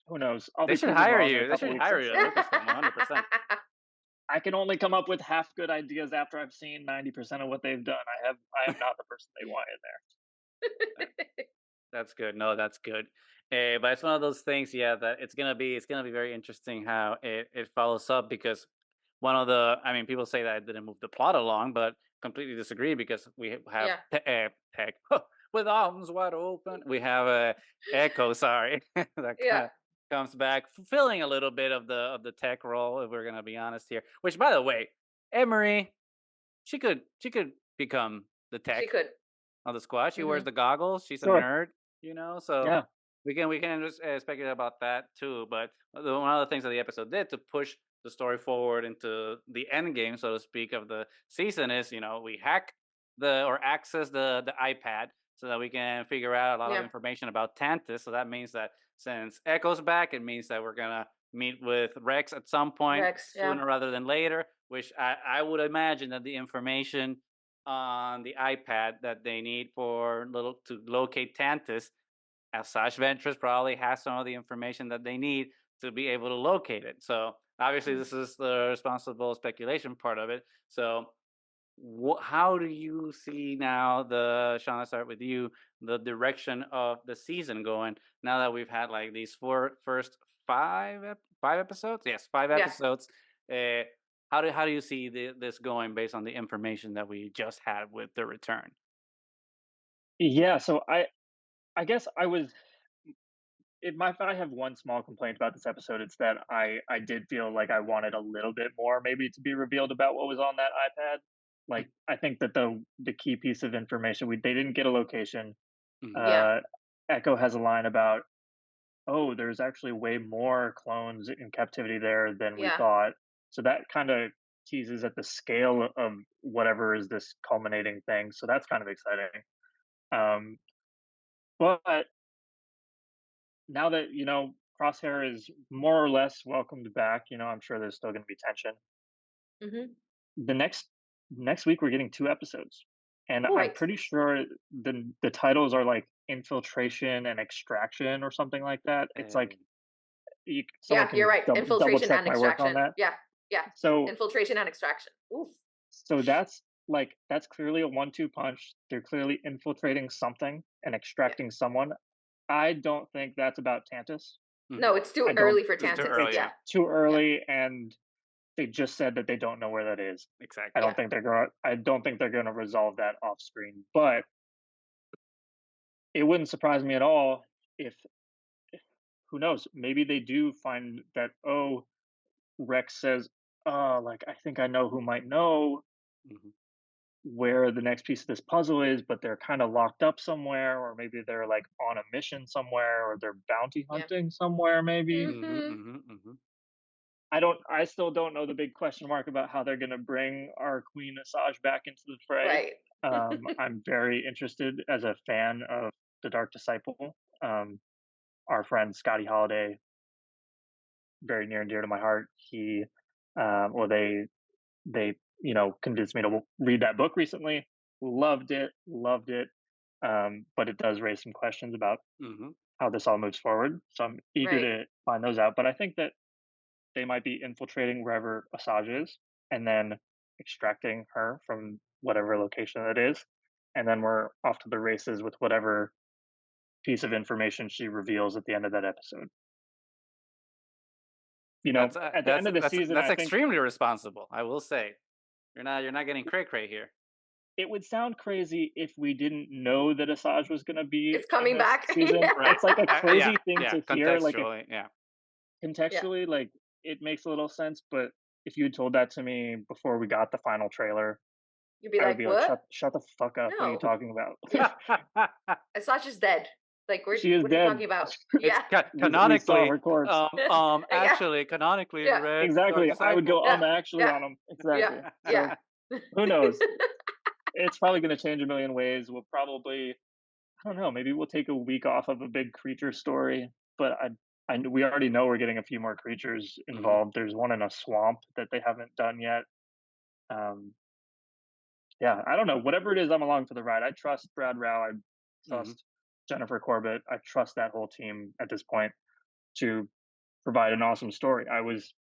Who knows? I'll They be should proven hire wrong in a you. They couple should weeks, I'm hire you at sure. Lucasfilm 100%. I can only come up with half good ideas after I've seen 90% of what they've done. I am not the person they want in there. That's good. No, that's good. But it's one of those things, yeah, that it's gonna be very interesting how it follows up because one of the I mean, people say that it didn't move the plot along, but completely disagree because we have Yeah, tech with arms wide open. We have a Echo, sorry, that yeah. comes back, fulfilling a little bit of the tech role. If we're gonna be honest here, which by the way, Emery, she could become the She tech could. on the squad. She wears Hmm. the goggles. She's a Sure. nerd, you know. So Yeah. we can just speculate about that too. But one of the things that the episode did to push the story forward into the end game, so to speak, of the season is we hack the or access the iPad so that we can figure out a lot of Yeah. information about Tantus. So that means that since Echo's back, it means that we're gonna meet with Rex at some point Rex. Yeah. sooner rather than later. Which I would imagine that the information on the iPad that they need for little to locate Tantus, as such Ventress probably has some of the information that they need to be able to locate it. So obviously Mm. this is the responsible speculation part of it. So how do you see now Sean, I'll start with you, the direction of the season going now that we've had like these first five episodes? Yes, five Yeah. episodes. Uh, how do you see this going based on the information that we just had with the return? Yeah, so I guess I was if I have one small complaint about this episode, it's that I did feel like I wanted a little bit more maybe to be revealed about what was on that iPad. Like I think that the key piece of information they didn't get a location. Mhm. Yeah. Uh Echo has a line about, "Oh, there's actually way more clones in captivity there than we Yeah. thought." So that kind of teases at the scale of whatever is this culminating thing. So that's kind of exciting. Um but now that Crosshair is more or less welcomed back, I'm sure there's still going to be tension. Hmm. The next week we're getting 2 episodes, and I'm Right. pretty sure the titles are like infiltration and extraction or something like that. It's like someone Yeah, you're can right. double Infiltration check and my work on extraction. that. Yeah. Yeah. So Infiltration and extraction. Oof. that's clearly a 1-2 punch. They're clearly infiltrating something and Yeah. extracting someone. I don't think that's about Tantus. No, Mhm. it's too I don't. early for It's too Tantus. early, It's Yeah. yeah. too Yeah. early, and they just said that they don't know where that is. Exactly. I don't think they're gonna resolve that off screen, but it wouldn't surprise me at all if who knows, maybe they do find that, oh, Rex says, "Oh, like, I think I know who might know Mhm. where the next piece of this puzzle is, but they're kinda locked up somewhere, or maybe they're, like, on a mission somewhere, or they're bounty Yeah. hunting somewhere, maybe." Mhm. Hmm. Mhm. Mhm. I still don't know the big question mark about how they're gonna bring our Queen Asajj back into the fray. Right. I'm very interested as a fan of The Dark Disciple. Our friend Scotty Holiday, very near and dear to my heart. Or they convinced me to read that book recently. Loved it. But it does raise some questions about Mhm. how this all moves forward. So I'm eager Right. to find those out. But I think that they might be infiltrating wherever Asajj is and then extracting her from whatever location it is. And then we're off to the races with whatever piece of information she reveals at the end of that episode. At the end of the season, That's I think extremely responsible, I will say. You're not getting cray cray here. it would sound crazy if we didn't know that Asajj was going to be It's in coming this back. season. Right. It's like a Yeah. crazy thing Yeah. to hear. Like if Contextually. Yeah. Yeah. contextually, like it makes a little sense, but if you had told that to me before we got the final trailer, You'd be I would like, be like, "What? shut the fuck up. What are you No, talking about? Asaj's dead. Like, She is what are you dead. talking about?" It's Yeah. We saw canonically, her corpse. Yeah. actually, canonically, Yeah. Red Dark Exactly. I would go, Disciple. Yeah. actually Yeah. on him. Yeah. Exactly. Yeah. So who knows? It's probably going to change a million ways. We'll probably, I don't know, maybe we'll take a week off of a big creature story, but we already know we're getting a few more creatures Mhm, involved. There's one in a swamp that they haven't done yet. Um, yeah, I don't know. Whatever it is, I'm along for the ride. I trust Brad Rao. I mhm, trust Jennifer Corbett. I trust that whole team at this point to provide an awesome story. I was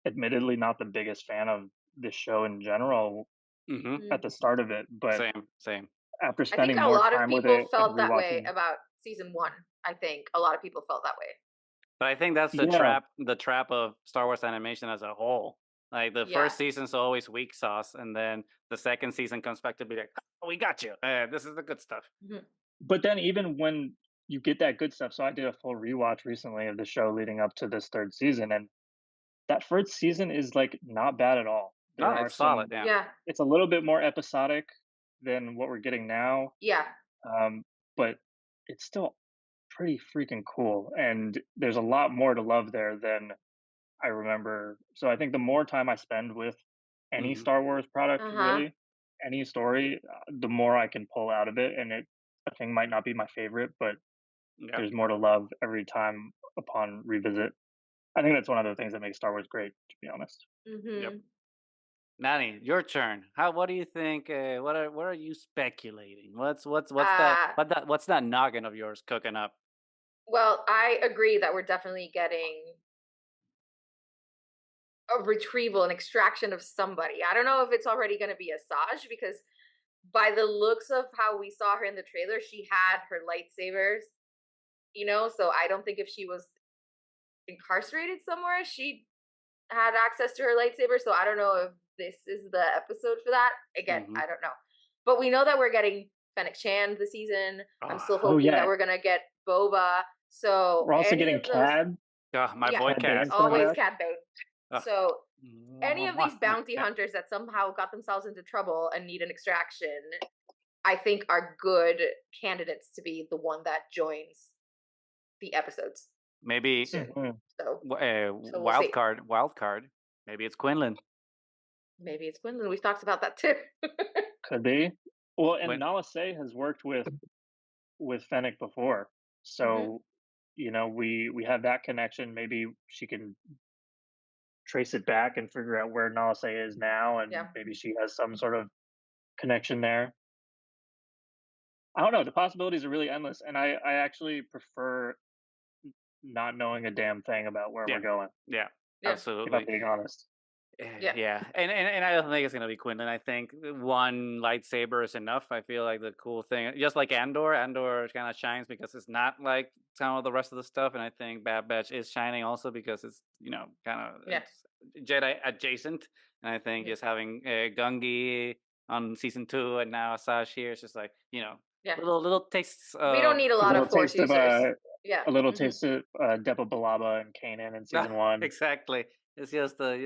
admittedly not the biggest fan of this show in general mhm. at Mm. the start of it, but Same, same. after I think spending a more lot of time with people it and felt that way rewatching, about season 1. I think a lot of people felt that way. But I think that's yeah, the trap of Star Wars animation as a whole. Like the Yeah. first season's always weak sauce, and then the second season comes back to be like, oh, "We got you. This is the good stuff." Mhm. but then even when you get that good stuff, so I did a full rewatch recently of the show leading up to this third season, and that first season is like not bad at all. No, There are it's solid. some, Yeah. Yeah. it's a little bit more episodic than what we're getting now, Yeah. um, but it's still pretty freaking cool. And there's a lot more to love there than I remember. So I think the more time I spend with any Hmm. Star Wars product, Uh-huh. really, any story, the more I can pull out of it. And a thing might not be my favorite, but Yeah. there's more to love every time upon revisit. I think that's one of the things that makes Star Wars great, to be honest. Yep. Mhm. Nani, your turn. How? What do you think? What are you speculating? Uh What's that noggin of yours cooking up? well, I agree that we're definitely getting a retrieval, an extraction of somebody. I don't know if it's already going to be Asajj because by the looks of how we saw her in the trailer, she had her lightsabers, so I don't think if she was incarcerated somewhere, she had access to her lightsaber. So I don't know if this is the episode for that. Again, Hmm. I don't know. But we know that we're getting Fennec Shand this season. I'm Oh, still Oh hoping that yeah, we're gonna get Boba. So we're also any getting of those, Cad. my yeah, boy Cad Cat. Bane's coming always back. Cad Bane. Oh. So any Mwah, of these mwah, mwah. bounty Yeah. hunters that somehow got themselves into trouble and need an extraction, I think are good candidates to be the one that joins the episodes Maybe soon. Mhm. So we'll wild see. card. Wild card. Maybe it's Quinlan. Maybe it's Quinlan. We've talked about that too. Could be. Well, and When Nala Se has worked with Fennec before, Hmm. so we have that connection. Maybe she can trace it back and figure out where Nala Se is now, and Yeah. maybe she has some sort of connection there. I don't know. The possibilities are really endless, and I actually prefer not knowing a damn thing about where yeah, we're going. yeah, Yeah. If I'm absolutely. being honest. Yeah. Yeah, and I don't think it's gonna be Quinlan. I think one lightsaber is enough. I feel like the cool thing, just like Andor kind of shines because it's not like some of the rest of the stuff, and I think Bad Batch is shining also because it's kind of Yeah. Jedi adjacent, and I think Mhm. just having Gungi on season 2 and now Asajj here, it's just like Yeah. little tastes We don't of need a A lot little of force taste of users. Yeah. Mhm. Depa Balaba and Kanan in season one. exactly. It's just to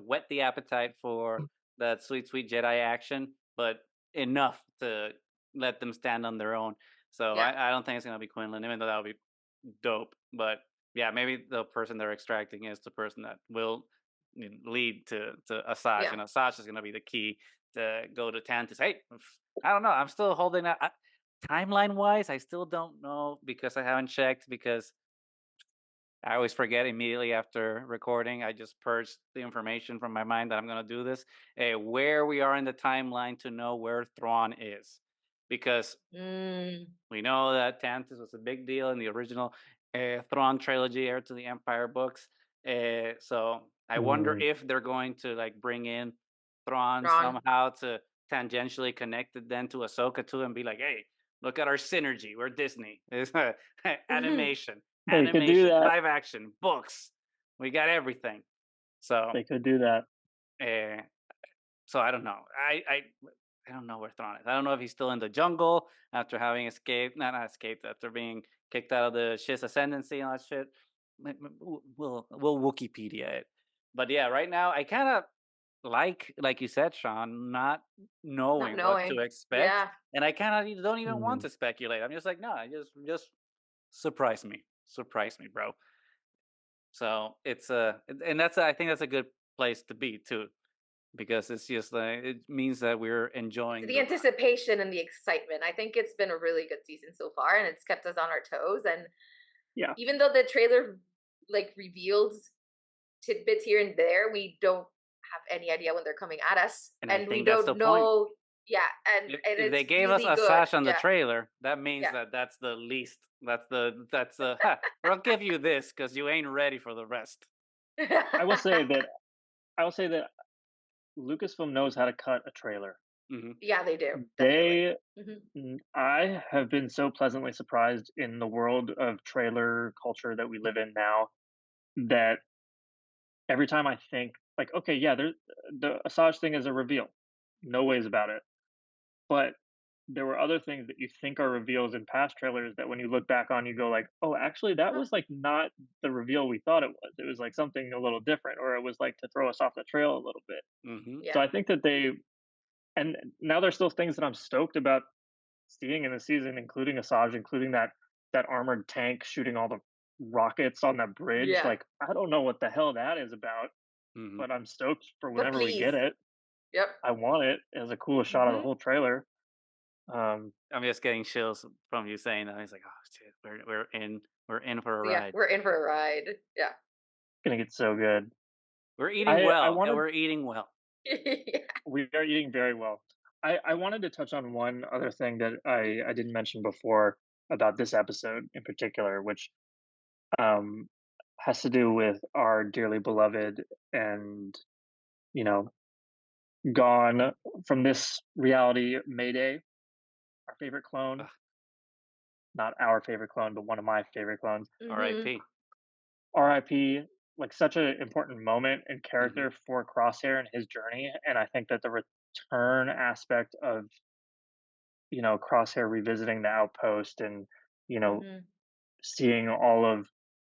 whet the appetite for that sweet Jedi action, but enough to let them stand on their own. So Yeah. I don't think it's gonna be Quinlan, even though that would be dope. But yeah, maybe the person they're extracting is the person that will lead to Asajj, Yeah. and Asajj is gonna be the key to go to Tantus. Hey, I don't know. I'm still holding that. Timeline wise, I still don't know because I haven't checked because I always forget immediately after recording. I just purge the information from my mind that I'm going to do this. Where we are in the timeline to know where Thrawn is. Because Mm. we know that Tantus was a big deal in the original Thrawn trilogy, Heir to the Empire books. So I wonder Mm, if they're going to like bring in Thrawn Ron. somehow to tangentially connect it then to Ahsoka too and be like, hey, look at our synergy. We're Disney. It's Mhm. they could do that. live action, books. We got everything. So They could do that. uh, so I don't know. I don't know where Thrawn is. I don't know if he's still in the jungle after having escaped, not escaped, after being kicked out of the Shiz ascendancy and all that shit. We'll Wikipedia it. But yeah, right now I kind of like you said, Sean, not Not knowing what to knowing. expect, Yeah. and I kind of don't even want Mhm. to speculate. I'm just like, no, just surprise me, bro. So it's and that's I think that's a good place to be too, because it's just like it means that we're enjoying The the ride. anticipation and the excitement. I think it's been a really good season so far, and it's kept us on our toes. And Yeah. even though the trailer like revealed tidbits here and there, we don't have any idea when they're coming at us, And I and we think that's the don't point. know. Yeah, and If they it's gave us really a good. sash on the Yeah, trailer, that means yeah. that that's the least. That's the ha, we'll give you this because you ain't ready for the rest. I will say that I will say that Lucasfilm knows how to cut a trailer. Hmm. Yeah, they do definitely. They Hmm. I have been so pleasantly surprised in the world of trailer culture that we live in now that every time I think like, okay, yeah, the Asajj thing is a reveal. No ways about it. But there were other things that you think are reveals in past trailers that when you look back on, you go like, "Oh, actually, that Huh. was like not the reveal we thought it was. It was like something a little different, or it was like to throw us off the trail a little bit." Hmm. So Yeah, I think that and now there's still things that I'm stoked about seeing in the season, including Asajj, including that armored tank shooting all the rockets on that bridge. yeah. Like, I don't know what the hell that is about, Hmm. but I'm stoked for But whenever we get please, it. yep. I want it as a coolest shot of the Hmm. whole trailer. Um, I'm just getting chills from you saying that. He's like, oh shit, we're in for a Yeah, ride. we're in for a ride. Yeah. gonna get so good. We're eating I well, and wanted we're eating well. Yeah. We are eating very well. I wanted to touch on one other thing that I didn't mention before about this episode in particular, which um has to do with our dearly beloved and you know gone from this reality Mayday, our favorite clone, Ugh, not our favorite clone, but one of my favorite clones. Hmm. R.I.P. RIP, like such an important moment and Hmm. character for Crosshair and his journey. And I think that the return aspect of, Crosshair revisiting the outpost and, you know, Hmm. seeing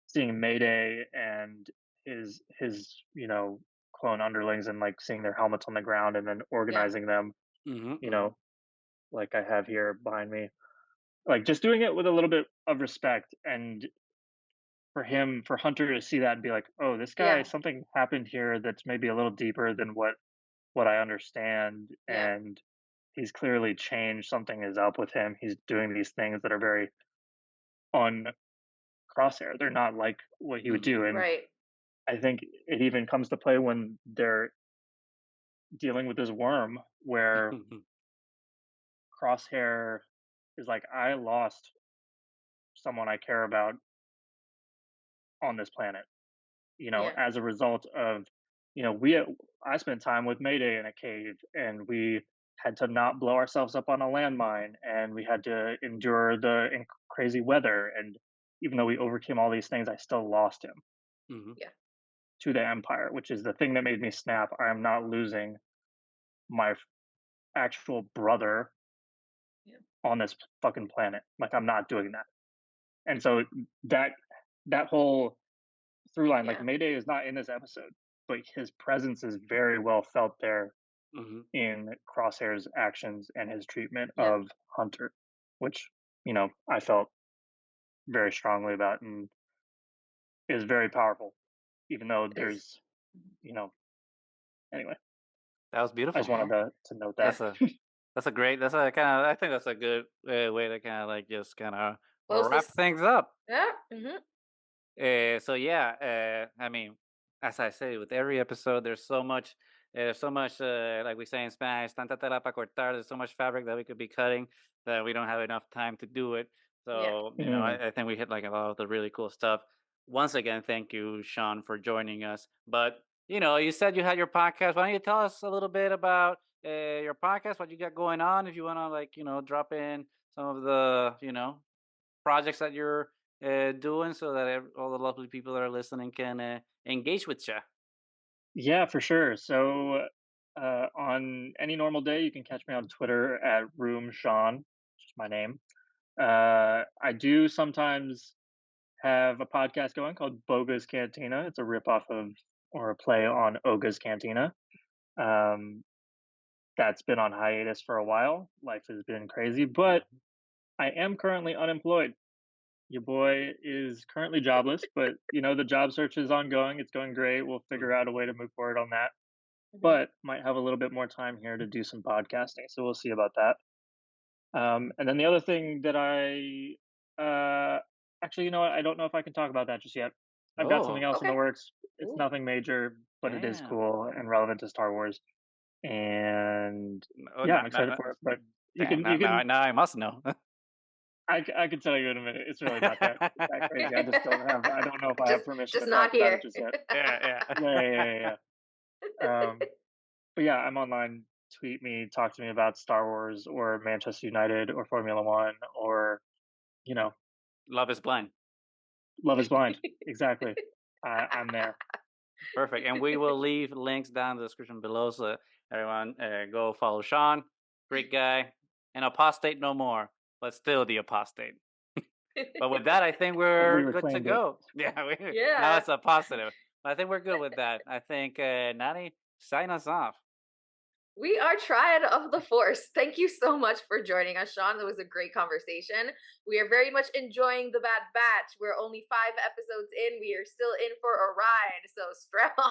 seeing Mayday and his clone underlings and like seeing their helmets on the ground and then Yeah. organizing them, Hmm. you Hmm. know, like I have here behind me. Like just doing it with a little bit of respect and for Hunter to see that and be like, "Oh, this guy, Yeah. something happened here that's maybe a little deeper than what I understand, Yeah. and he's clearly changed. Something is up with him. He's doing these things that are very on Crosshair. They're not like what he would Hmm. do." And Right. I think it even comes to play when they're dealing with this worm, where Crosshair is like, "I lost someone I care about on this planet." Yeah. As a result of, we I spent time with Mayday in a cave and we had to not blow ourselves up on a landmine and we had to endure the crazy weather. And even though we overcame all these things, I still lost him Hmm. Yeah. to the Empire, which is the thing that made me snap. I am not losing my actual brother Yeah. on this fucking planet. Like, I'm not doing that. And so that that whole through line, like Yeah. Mayday is not in this episode, but his presence is very well felt there Hmm. in Crosshair's actions and his treatment Yeah. of Hunter, which, I felt very strongly about and is very powerful, even though It is. there's, you know, anyway, That was I just beautiful, wanted man. to note that. That's a that's a kind of I think that's a good way to kind of like just kind of Close wrap this. things up. Yeah. Hmm. So yeah, I mean, as I say, with every episode, there's so much, like we say in Spanish, tanta tela para cortar. There's so much fabric that we could be cutting that we don't have enough time to do it. Yeah. So Mm. I think we hit like a lot of the really cool stuff. Once again, thank you, Sean, for joining us. But you said you had your podcast. Why don't you tell us a little bit about your podcast, what you got going on? If you want to, like, drop in some of the, projects that you're doing so that all the lovely people that are listening can engage with you. Yeah, for sure. So, on any normal day, you can catch me on Twitter at Room Sean, which is my name. I do sometimes have a podcast going called Boga's Cantina. It's a ripoff of or a play on Oga's Cantina. Um, that's been on hiatus for a while. Life has been crazy, but I am currently unemployed. Your boy is currently jobless, but the job search is ongoing. It's going great. We'll figure Mhm. out a way to move forward on that. Mhm. But might have a little bit more time here to do some podcasting. So we'll see about that. And then the other thing that actually, you know what? I don't know if I can talk about that just yet. I've got something Oh, else in the Okay. works. It's Ooh. nothing major, but it is damn. cool and relevant to Star Wars. And Oh, yeah, I'm excited for it. But damn. you can, Now I must know. I can tell you in a minute. It's really not that crazy. I don't know if I just have permission just to talk not about it here. just yet. Yeah, Yeah, yeah, yeah, yeah. But yeah, I'm online. Tweet me, talk to me about Star Wars or Manchester United or Formula One or you know, Love is blind. Love is Blind. Exactly. I'm there. Perfect. And we will leave links down in the description below so everyone go follow Sean. Great guy. And apostate no more, but still the apostate. But with that, I think We we're good to reclaimed it. go. Yeah, now Yeah. it's a positive. I think we're good with that. I think, Nani, sign us off. We are Triad of the Force. Thank you so much for joining us, Sean. It was a great conversation. We are very much enjoying the Bad Batch. We're only 5 episodes in. We are still in for a ride, so strap on.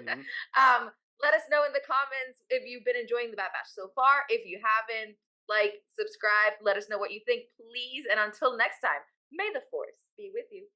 Mhm. Let us know in the comments if you've been enjoying the Bad Batch so far. If you haven't, like, subscribe. Let us know what you think, please. And until next time, may the Force be with you.